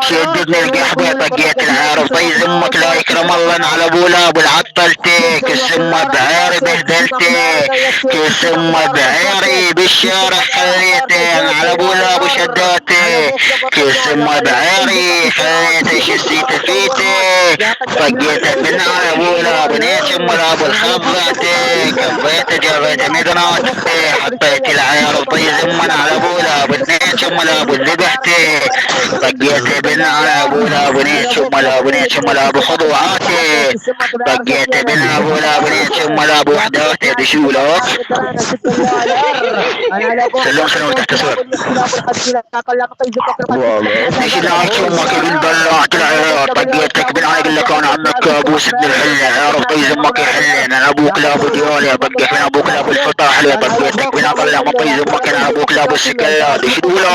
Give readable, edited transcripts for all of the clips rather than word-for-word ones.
شددني القحبة طقيت العارف طيز امك لا يكرم الله على ابو لاب العطلتي كس امه بعيري بهدلتي كس امه بعيري بالشارع خليتي على ابو لاب وشداتي كس امه بعيري خليتي شسيت فيتي طقيته من على ابو لاب نيش ام لاب الخضعتي كفيت جريت مدراتي حطيت العيار وطيز امنا على ابو لاب نيش ام لاب ذبحتي طقيت بنا على ابو لاب نيش ام لاب نيش ام لاب خضوعاتي طقيت بنا ابو لاب نيش ام لاب وحداتي بشولك سلم سلم تحت سور ليش نعيش امك ابن بلعت العيار طقيتك بالعيق اللي كان عمك كابوس ابن الحله عارف طيز امك يحلين انا ابوك لابو ديالي طقيت من ابوك لابو الفطاح لي طقيتك من اطلع من طيز امك انا ابوك لابو السكلات ايش دولك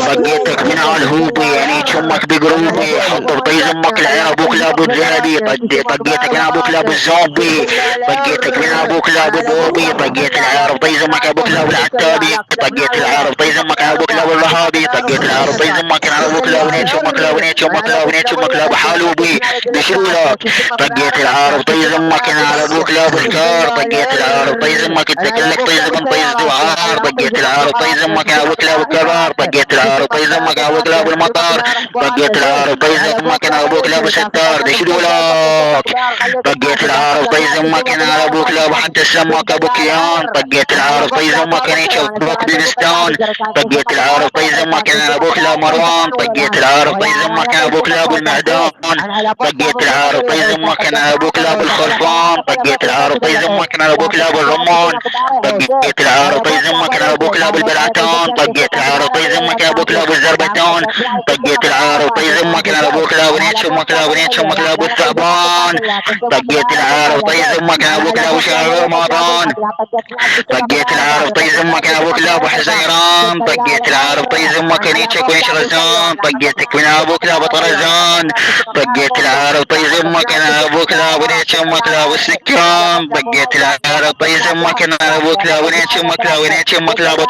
طقيتك من على الهوبي يعني امك بقروبي حط بطيز امك العيار ابوك لابو الذهبي طقيتك من ابوك لابو الزومبي طقيتك من ابوك لابو بوبي طقيت العيار بطيز امك ابوك لابو العتابي طقيت العيار بطيز امك ابوك لابو الرهابي طقيت العيار بطيز امك انا ابوك لابو نيتش امك لابو نيتش امك لابو نيتش امك لابو حالوبي بشولك طقيت العيار بطيز امك انا على ابوك لابو الكار طقيت العيار بطيز امك انت كلك طيز من طيز دوعار طقيت العيار بطيز امك انا ابوك لابو الكبار طقيت العيار بطيز امك انا ابوك لابو المطار طقيت العيار بطيز امك انا ابوك لابو ستار بشولك طقيت العيار بطيز امك انا على ابوك لابو حتى السمك ابو كيان طقيت العيار بطيز امك انا ابوك بنستان طقيت العيار بطيز امك انا ابوك لابو مروان طقيت العيار بطيز امك انا ابوك لابو المهدان طقيت العيار بطيز امك انا ابوك لابو الخرفان طقيت العيار بطيز امك انا ابوك لابو الرمان طقيت العيار بطيز امك انا ابوك لابو البلعتان طقيت العيار بطيز امك انا ابوك لابو الزربتان طقيت العيار بطيز امك انا ابوك لابو نيتش امك لابو نيتش امك لابو الثعبان طقيت العيار بطيز امك انا ابوك لابو شهر رمضان طقيت العيار بطيز امك انا ابوك لابو حزيران طقيت العيار بطيز امك نيتشك ويش رزان طقيتك من ابوك لابو طرزان طقيت العيار بطيز امك انا ابوك لابو نيتش امك لابو السكان طقيت العيار بطيز امك انا ابوك لابو نيتش امك لابو نيتش امك لابو